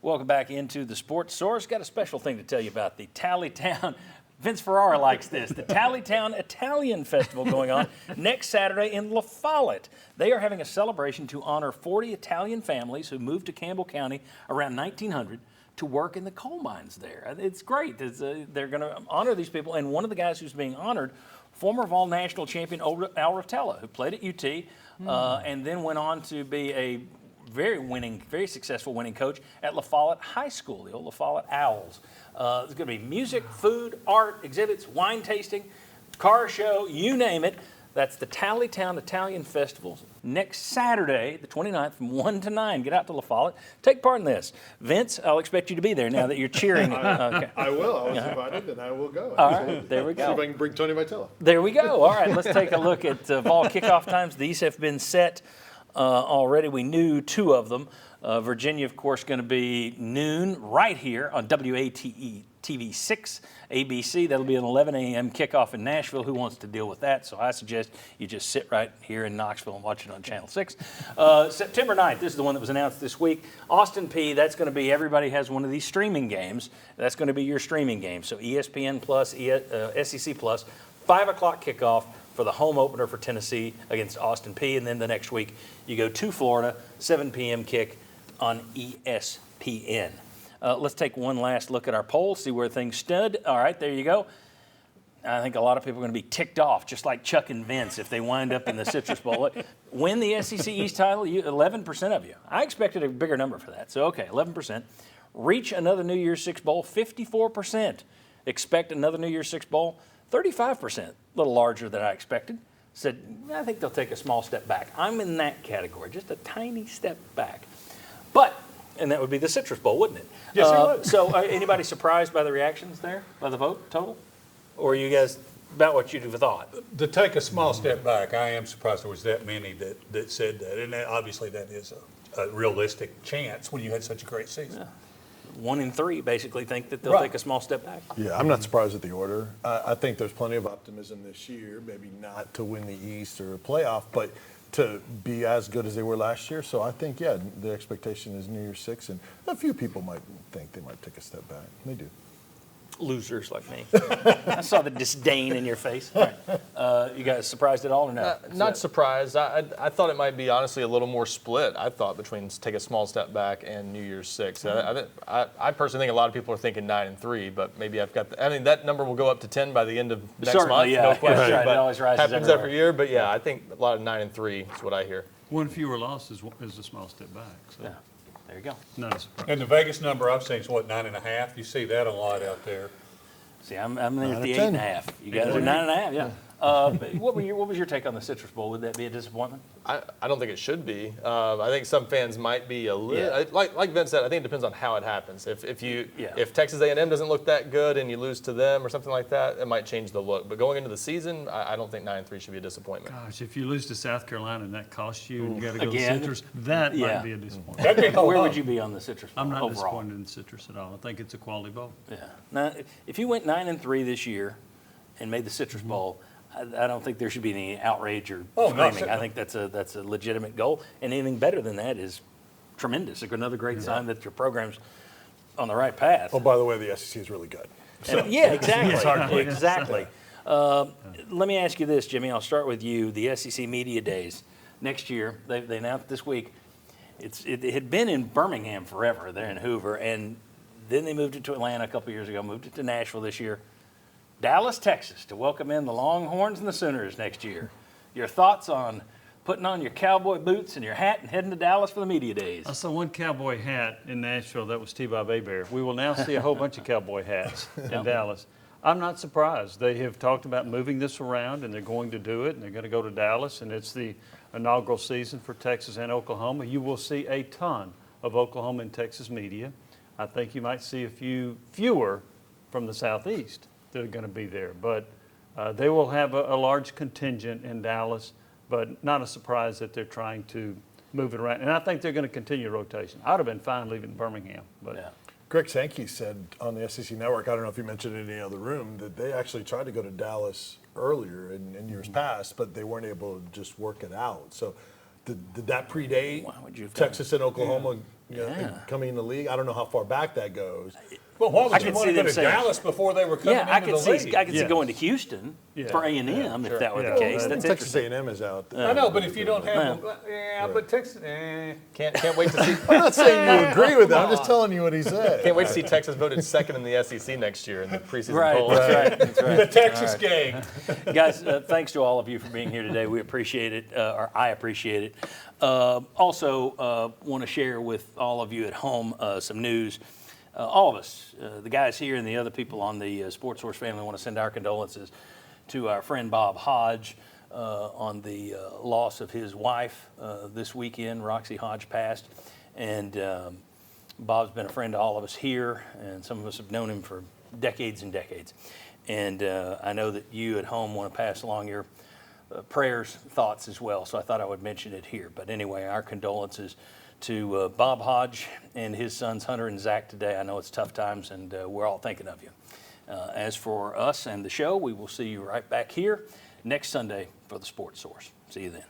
Welcome back into the Sports Source. Got a special thing to tell you about the Tallytown. Vince Ferrara likes this. The Tallytown Italian Festival going on next Saturday in La Follette. They are having a celebration to honor 40 Italian families who moved to Campbell County around 1900 to work in the coal mines there. It's great. They're going to honor these people. And one of the guys who's being honored, former Vol national champion Al Rotella, who played at UT and then went on to be a very successful winning coach at La Follette High School, the old La Follette Owls. There's going to be music, food, art, exhibits, wine tasting, car show, you name it. That's the Tallytown Italian Festival next Saturday, the 29th, from 1 to 9. Get out to La Follette. Take part in this. Vince, I'll expect you to be there now that you're cheering. Okay. I will. I was invited, and I will go. All right, there we go. See if I can bring Tony Vitella. There we go. All right, let's take a look at Vol kickoff times. These have been set already. We knew two of them. Virginia, of course, going to be noon right here on WATE TV 6 ABC. That'll be an 11 a.m. kickoff in Nashville. Who wants to deal with that? So I suggest you just sit right here in Knoxville and watch it on Channel 6. September 9th, this is the one that was announced this week. Austin Peay, that's going to be, everybody has one of these streaming games. That's going to be your streaming game. So ESPN Plus, SEC Plus, 5 o'clock kickoff for the home opener for Tennessee against Austin Peay. And then the next week, you go to Florida, 7 p.m. kick on ESPN. Let's take one last look at our poll, see where things stood. All right, there you go. I think a lot of people are going to be ticked off, just like Chuck and Vince, if they wind up in the Citrus Bowl. Win the SEC East title, 11% of you. I expected a bigger number for that. So, okay, 11%. Reach another New Year's Six Bowl, 54%. Expect another New Year's Six Bowl, 35%. A little larger than I expected. Said, I think they'll take a small step back. I'm in that category, just a tiny step back. But, and that would be the Citrus Bowl, wouldn't it? Yes, it would. So anybody surprised by the reactions there, by the vote total? Or are you guys about what you'd have thought? To take a small step back, I am surprised there was that many that said that. And obviously that is a realistic chance when you had such a great season. Yeah. 1 in 3 basically think that they'll take a small step back. Yeah, I'm not surprised at the order. I think there's plenty of optimism this year, maybe not to win the East or a playoff, but to be as good as they were last year. So I think, yeah, the expectation is New Year's Six, and a few people might think they might take a step back. They do. Losers like me. I saw the disdain in your face. All right. You guys surprised at all or no? Not surprised. I thought it might be honestly a little more split, I thought, between take a small step back and New Year's Six. I personally think a lot of people are thinking 9 and 3, but maybe I've got I mean, that number will go up to 10 by the end of next month. Yeah. No question. Right. But It always rises happens everywhere. every year. But yeah, I think a lot of 9 and 3 is what I hear. One fewer loss is a small step back. So. Yeah. There you go. Not a surprise. And the Vegas number I've seen is what, 9.5? You see that a lot out there. See, I'm at the 10. 8.5. You guys are 9.5, yeah. What was your take on the Citrus Bowl? Would that be a disappointment? I don't think it should be. I think some fans might be a little like Vince said. I think it depends on how it happens. If Texas A&M doesn't look that good and you lose to them or something like that, it might change the look. But going into the season, I don't think 9 and 3 should be a disappointment. Gosh, if you lose to South Carolina and that costs you, and you got to go Again? to Citrus, that might be a disappointment. Where would you be on the Citrus Bowl I'm not overall? disappointed in Citrus at all. I think it's a quality bowl. Yeah. Now, if you went 9 and 3 this year and made the Citrus Bowl, I don't think there should be any outrage or screaming. I think that's a legitimate goal, and anything better than that is tremendous. It's another great sign that your program's on the right path. Oh, by the way, the SEC is really good. And, yeah, exactly. Exactly. Let me ask you this, Jimmy. I'll start with you. The SEC Media Days next year. They announced this week. It had been in Birmingham forever. They're in Hoover, and then they moved it to Atlanta a couple years ago. Moved it to Nashville this year. Dallas, Texas, to welcome in the Longhorns and the Sooners next year. Your thoughts on putting on your cowboy boots and your hat and heading to Dallas for the media days? I saw one cowboy hat in Nashville. That was T-Bob Hebert. We will now see a whole bunch of cowboy hats in Dallas. I'm not surprised. They have talked about moving this around, and they're going to do it, and they're going to go to Dallas, and it's the inaugural season for Texas and Oklahoma. You will see a ton of Oklahoma and Texas media. I think you might see fewer from the Southeast that are going to be there. But they will have a large contingent in Dallas, but not a surprise that they're trying to move it around. And I think they're going to continue rotation. I would have been fine leaving Birmingham. But Greg Sankey said on the SEC Network, I don't know if you mentioned it in any other room, that they actually tried to go to Dallas earlier in years past, but they weren't able to just work it out. So did that predate Why would you have Texas and Oklahoma You know, Yeah. coming in the league. I don't know how far back that goes. Well, why I would you could want see to go them to saying- Dallas before they were coming Yeah, I into could the see league? I could see Yes. going to Houston Yeah. for A&M if that were the Yeah. case. Yeah. That's Texas interesting. A&M is out there. I know, but if you don't have Yeah. them, but Texas, Can't wait to see. I'm not saying you agree with that. I'm just telling you what he said. Can't wait to see Texas voted second in the SEC next year in the preseason Right, poll. that's right. That's right. the Texas gang. Guys, thanks to all of you for being here today. We appreciate it, or I appreciate it. Also, want to share with all of you at home some news. All of us, the guys here and the other people on the Sports Source family, want to send our condolences to our friend Bob Hodge on the loss of his wife this weekend. Roxy Hodge passed, and Bob's been a friend to all of us here, and some of us have known him for decades and decades. And I know that you at home want to pass along your prayers, thoughts as well, so I thought I would mention it here. But anyway, our condolences to Bob Hodge and his sons Hunter and Zach today. I know it's tough times, and we're all thinking of you. As for us and the show, we will see you right back here next Sunday for the Sports Source. See you then.